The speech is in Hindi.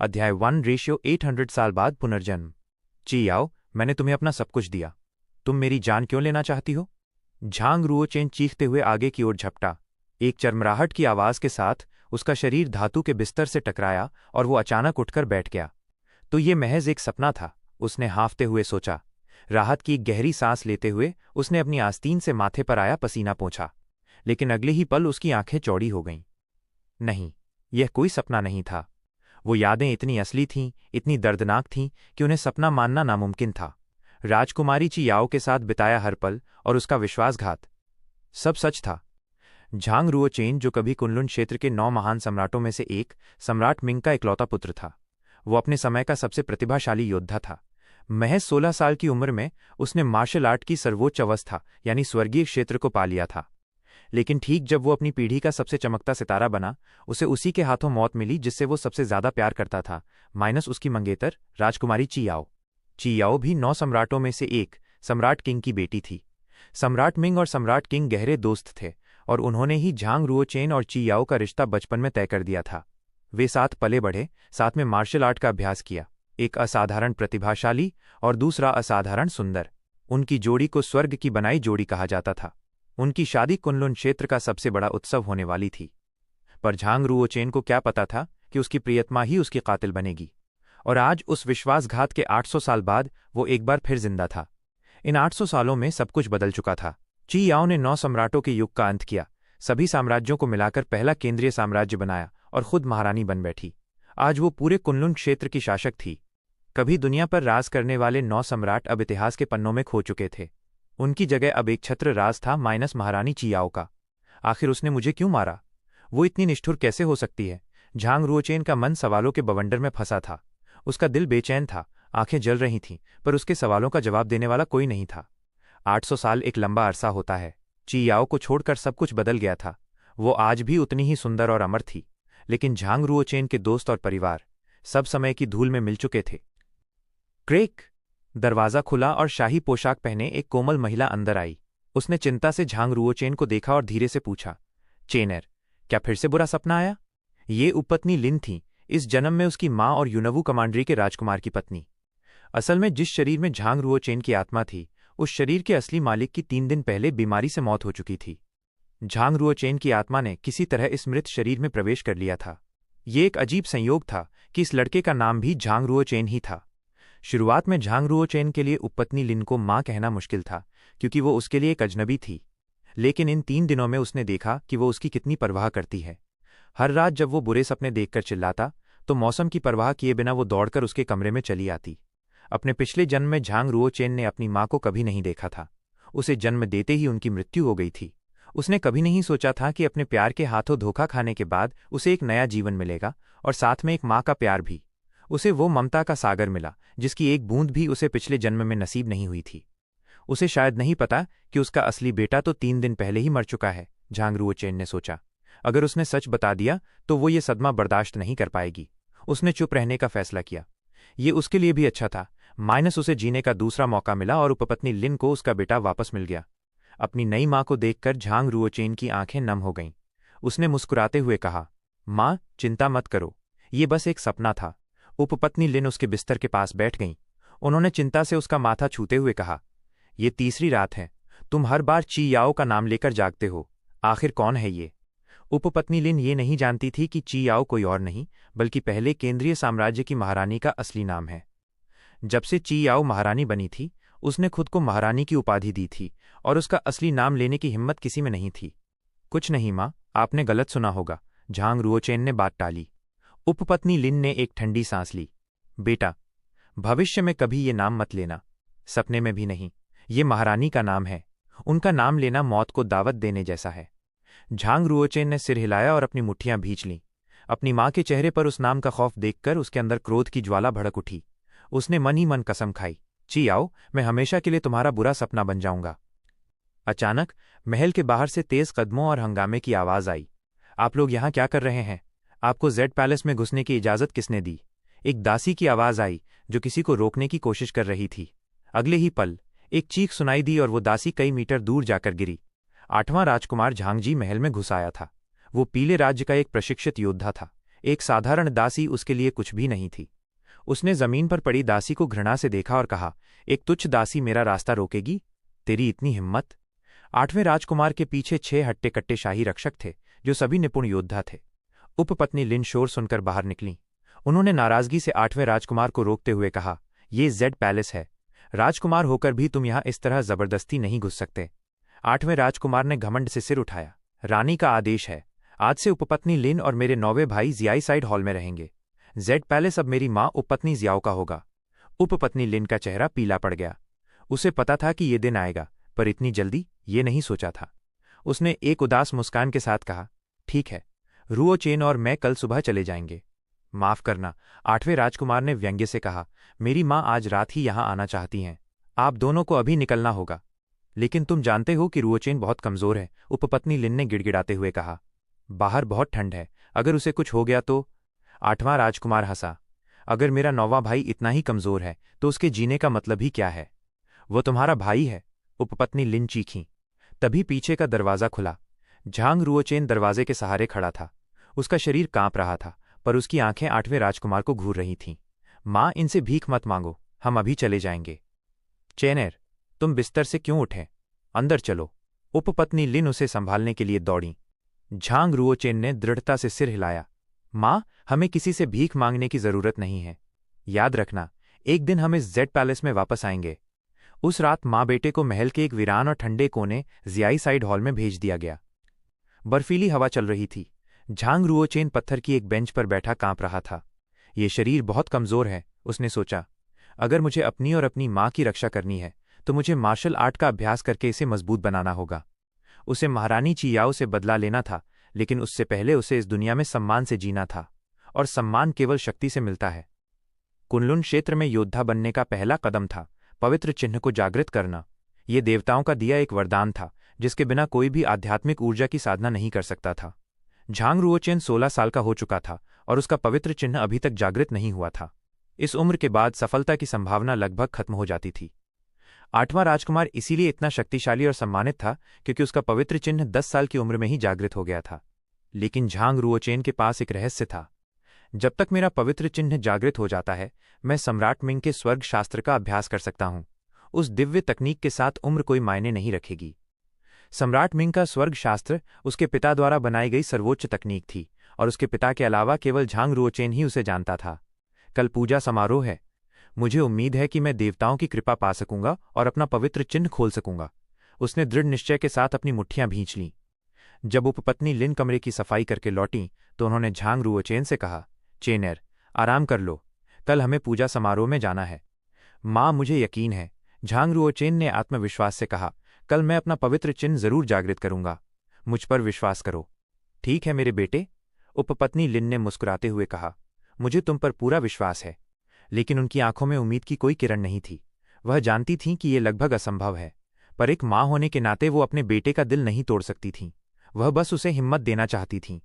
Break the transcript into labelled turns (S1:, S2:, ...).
S1: अध्याय 1:800 साल बाद पुनर्जन्म। चियाओ, मैंने तुम्हें अपना सब कुछ दिया, तुम मेरी जान क्यों लेना चाहती हो? झांग रुओचेन चीखते हुए आगे की ओर झपटा। एक चरमराहट की आवाज के साथ उसका शरीर धातु के बिस्तर से टकराया और वो अचानक उठकर बैठ गया। तो ये महज एक सपना था, उसने हाँफते हुए सोचा। राहत की एक गहरी सांस लेते हुए उसने अपनी आस्तीन से माथे पर आया पसीना पोंछा, लेकिन अगले ही पल उसकी आंखें चौड़ी हो गईं। नहीं, यह कोई सपना नहीं था। वो यादें इतनी असली थीं, इतनी दर्दनाक थीं कि उन्हें सपना मानना नामुमकिन था। राजकुमारी चियाओ के साथ बिताया हर पल और उसका विश्वासघात, सब सच था। झांग रुओचेन, जो कभी कुनलुन क्षेत्र के 9 महान सम्राटों में से एक, सम्राट मिंग का इकलौता पुत्र था। वो अपने समय का सबसे प्रतिभाशाली योद्धा था। महज 16 साल की उम्र में उसने मार्शल आर्ट की सर्वोच्च अवस्था यानी स्वर्गीय क्षेत्र को पा लिया था। लेकिन ठीक जब वो अपनी पीढ़ी का सबसे चमकता सितारा बना, उसे उसी के हाथों मौत मिली जिससे वो सबसे ज्यादा प्यार करता था, माइनस उसकी मंगेतर राजकुमारी चियाओ। चियाओ भी 9 सम्राटों में से एक, सम्राट किंग की बेटी थी। सम्राट मिंग और सम्राट किंग गहरे दोस्त थे और उन्होंने ही झांग रुओचेन और चियाओ का रिश्ता बचपन में तय कर दिया था। वे साथ पले बढ़े, साथ में मार्शल आर्ट का अभ्यास किया, एक असाधारण प्रतिभाशाली और दूसरा असाधारण सुंदर। उनकी जोड़ी को स्वर्ग की बनाई जोड़ी कहा जाता था। उनकी शादी कुनलुन क्षेत्र का सबसे बड़ा उत्सव होने वाली थी। पर झांग रुओचेन को क्या पता था कि उसकी प्रियतमा ही उसकी कातिल बनेगी। और आज उस विश्वासघात के 800 साल बाद वो एक बार फिर जिंदा था। इन 800 सालों में सब कुछ बदल चुका था। चियाओ ने 9 सम्राटों के युग का अंत किया, सभी साम्राज्यों को मिलाकर पहला केंद्रीय साम्राज्य बनाया और खुद महारानी बन बैठी। आज वो पूरे कुनलुन क्षेत्र की शासक थी। कभी दुनिया पर राज करने वाले 9 सम्राट अब इतिहास के पन्नों में खो चुके थे। उनकी जगह अब एक छत्र राज था, माइनस महारानी चियाओ का। आखिर उसने मुझे क्यों मारा? वो इतनी निष्ठुर कैसे हो सकती है? झांग रुओचेन का मन सवालों के बवंडर में फंसा था। उसका दिल बेचैन था, आंखें जल रही थीं, पर उसके सवालों का जवाब देने वाला कोई नहीं था। 800 साल एक लंबा अरसा होता है। चियाओ को छोड़कर सब कुछ बदल गया था। वो आज भी उतनी ही सुंदर और अमर थी, लेकिन झांग रुओचेन के दोस्त और परिवार सब समय की धूल में मिल चुके थे। क्रेक! दरवाजा खुला और शाही पोशाक पहने एक कोमल महिला अंदर आई। उसने चिंता से झांग रुओचेन को देखा और धीरे से पूछा, चेनर, क्या फिर से बुरा सपना आया? ये उपपत्नी लिन थी, इस जन्म में उसकी माँ और यूनवू कमांड्री के राजकुमार की पत्नी। असल में जिस शरीर में झांग रुओचेन की आत्मा थी, उस शरीर के असली मालिक की 3 दिन पहले बीमारी से मौत हो चुकी थी। झांग रुओचेन की आत्मा ने किसी तरह इस मृत शरीर में प्रवेश कर लिया था। ये एक अजीब संयोग था कि इस लड़के का नाम भी झांग रुओचेन ही था। शुरुआत में झांग रुओचेन के लिए उपपत्नी लिन को मां कहना मुश्किल था, क्योंकि वो उसके लिए एक अजनबी थी। लेकिन इन 3 दिनों में उसने देखा कि वो उसकी कितनी परवाह करती है। हर रात जब वो बुरे सपने देखकर चिल्लाता, तो मौसम की परवाह किए बिना वो दौड़कर उसके कमरे में चली आती। अपने पिछले जन्म में झांग रुओचेन ने अपनी मां को कभी नहीं देखा था। उसे जन्म देते ही उनकी मृत्यु हो गई थी। उसने कभी नहीं सोचा था कि अपने प्यार के हाथों धोखा खाने के बाद उसे एक नया जीवन मिलेगा, और साथ में एक मां का प्यार भी। उसे वो ममता का सागर मिला जिसकी एक बूंद भी उसे पिछले जन्म में नसीब नहीं हुई थी। उसे शायद नहीं पता कि उसका असली बेटा तो 3 दिन पहले ही मर चुका है, झांग रुओचेन ने सोचा। अगर उसने सच बता दिया तो वो ये सदमा बर्दाश्त नहीं कर पाएगी। उसने चुप रहने का फैसला किया। ये उसके लिए भी अच्छा था, माइनस उसे जीने का दूसरा मौका मिला और उपपत्नी लिन को उसका बेटा वापस मिल गया। अपनी नई मां को देखकर झांग रुओचेन की आंखें नम हो गईं। उसने मुस्कुराते हुए कहा, मां, चिंता मत करो, ये बस एक सपना था। उपपत्नी लिन उसके बिस्तर के पास बैठ गईं। उन्होंने चिंता से उसका माथा छूते हुए कहा, ये तीसरी रात है, तुम हर बार चियाओ का नाम लेकर जागते हो। आखिर कौन है ये? उपपत्नी लिन ये नहीं जानती थी कि चियाओ कोई और नहीं, बल्कि पहले केंद्रीय साम्राज्य की महारानी का असली नाम है। जब से चियाओ महारानी बनी थी, उसने खुद को महारानी की उपाधि दी थी, और उसका असली नाम लेने की हिम्मत किसी में नहीं थी। कुछ नहीं मां, आपने गलत सुना होगा, झांग रुओचेन ने बात टाली। उपपत्नी लिन ने एक ठंडी सांस ली। बेटा, भविष्य में कभी ये नाम मत लेना, सपने में भी नहीं। ये महारानी का नाम है, उनका नाम लेना मौत को दावत देने जैसा है। झांग रुओचेन ने सिर हिलाया और अपनी मुट्ठियां भींच लीं। अपनी मां के चेहरे पर उस नाम का खौफ देखकर उसके अंदर क्रोध की ज्वाला भड़क उठी। उसने मन ही मन कसम खाई, चियाओ, मैं हमेशा के लिए तुम्हारा बुरा सपना बन जाऊंगा। अचानक महल के बाहर से तेज कदमों और हंगामे की आवाज आई। आप लोग यहां क्या कर रहे हैं? आपको जेड पैलेस में घुसने की इजाजत किसने दी? एक दासी की आवाज आई जो किसी को रोकने की कोशिश कर रही थी। अगले ही पल एक चीख सुनाई दी और वो दासी कई मीटर दूर जाकर गिरी। 8वां राजकुमार झांगजी महल में घुस आया था। वो पीले राज्य का एक प्रशिक्षित योद्धा था, एक साधारण दासी उसके लिए कुछ भी नहीं थी। उसने जमीन पर पड़ी दासी को घृणा से देखा और कहा, एक तुच्छ दासी मेरा रास्ता रोकेगी? तेरी इतनी हिम्मत? 8वें राजकुमार के पीछे 6 हट्टे कट्टे शाही रक्षक थे, जो सभी निपुण योद्धा थे। उपपत्नी लिन शोर सुनकर बाहर निकलीं। उन्होंने नाराजगी से 8वें राजकुमार को रोकते हुए कहा, ये जेड पैलेस है। राजकुमार होकर भी तुम यहां इस तरह जबरदस्ती नहीं घुस सकते। 8वें राजकुमार ने घमंड से सिर उठाया, रानी का आदेश है। आज से उपपत्नी लिन और मेरे 9वें भाई जियाई साइड हॉल में रहेंगे। जेड पैलेस अब मेरी मां उपपत्नी जियाओ का होगा। उपपत्नी लिन का चेहरा पीला पड़ गया। उसे पता था कि ये दिन आएगा, पर इतनी जल्दी ये नहीं सोचा था। उसने एक उदास मुस्कान के साथ कहा, ठीक है, रुओ चेन और मैं कल सुबह चले जाएंगे। माफ करना, 8वें राजकुमार ने व्यंग्य से कहा, मेरी मां आज रात ही यहां आना चाहती हैं। आप दोनों को अभी निकलना होगा। लेकिन तुम जानते हो कि रुओचेन बहुत कमजोर है, उपपत्नी लिन ने गिड़गिड़ाते हुए कहा। बाहर बहुत ठंड है, अगर उसे कुछ हो गया तो? 8वां राजकुमार हंसा, अगर मेरा 9वां भाई इतना ही कमजोर है तो उसके जीने का मतलब ही क्या है? वो तुम्हारा भाई है, उपपत्नी लिन चीखीं। तभी पीछे का दरवाजा खुला। झांग रुओचेन दरवाजे के सहारे खड़ा था। उसका शरीर कांप रहा था, पर उसकी आंखें 8वें राजकुमार को घूर रही थीं। मां, इनसे भीख मत मांगो, हम अभी चले जाएंगे। चेनेर, तुम बिस्तर से क्यों उठे? अंदर चलो। उपपत्नी लिन उसे संभालने के लिए दौड़ी। झांग रुओचेन ने दृढ़ता से सिर हिलाया, मां, हमें किसी से भीख मांगने की जरूरत नहीं है। याद रखना, एक दिन हम इस जेड पैलेस में वापस आएंगे। उस रात मां बेटे को महल के एक वीरान और ठंडे कोने जियाई साइड हॉल में भेज दिया गया। बर्फीली हवा चल रही थी। झांग रुओचेन पत्थर की एक बेंच पर बैठा कांप रहा था। ये शरीर बहुत कमजोर है, उसने सोचा। अगर मुझे अपनी और अपनी मां की रक्षा करनी है तो मुझे मार्शल आर्ट का अभ्यास करके इसे मजबूत बनाना होगा। उसे महारानी चियाओ से बदला लेना था, लेकिन उससे पहले उसे इस दुनिया में सम्मान से जीना था, और सम्मान केवल शक्ति से मिलता है। कुनलुन क्षेत्र में योद्धा बनने का पहला कदम था पवित्र चिन्ह को जागृत करना। ये देवताओं का दिया एक वरदान था, जिसके बिना कोई भी आध्यात्मिक ऊर्जा की साधना नहीं कर सकता था। झांग रुओचेन 16 साल का हो चुका था और उसका पवित्र चिन्ह अभी तक जागृत नहीं हुआ था। इस उम्र के बाद सफलता की संभावना लगभग खत्म हो जाती थी। 8वां राजकुमार इसीलिए इतना शक्तिशाली और सम्मानित था क्योंकि उसका पवित्र चिन्ह 10 साल की उम्र में ही जागृत हो गया था। लेकिन झांग रुओचेन के पास एक रहस्य था। जब तक मेरा पवित्र चिन्ह जागृत हो जाता है, मैं सम्राट मिंग के स्वर्ग शास्त्र का अभ्यास कर सकता हूं। उस दिव्य तकनीक के साथ उम्र कोई मायने नहीं रखेगी। सम्राट मिंग का स्वर्ग शास्त्र उसके पिता द्वारा बनाई गई सर्वोच्च तकनीक थी, और उसके पिता के अलावा केवल झांग रुओचेन ही उसे जानता था। कल पूजा समारोह है। मुझे उम्मीद है कि मैं देवताओं की कृपा पा सकूंगा और अपना पवित्र चिन्ह खोल सकूंगा। उसने दृढ़ निश्चय के साथ अपनी मुट्ठियां भींच लीं। जब उपपत्नी लिन कमरे की सफाई करके लौटीं तो उन्होंने झांग रुओचेन से कहा, चेनेर, आराम कर लो, कल हमें पूजा समारोह में जाना है। मां, मुझे यकीन है, झांग रुओचेन ने आत्मविश्वास से कहा, कल मैं अपना पवित्र चिन्ह जरूर जागृत करूंगा। मुझ पर विश्वास करो। ठीक है मेरे बेटे, उपपत्नी लिन ने मुस्कुराते हुए कहा, मुझे तुम पर पूरा विश्वास है। लेकिन उनकी आंखों में उम्मीद की कोई किरण नहीं थी। वह जानती थीं कि यह लगभग असंभव है, पर एक मां होने के नाते वो अपने बेटे का दिल नहीं तोड़ सकती थीं। वह बस उसे हिम्मत देना चाहती थीं।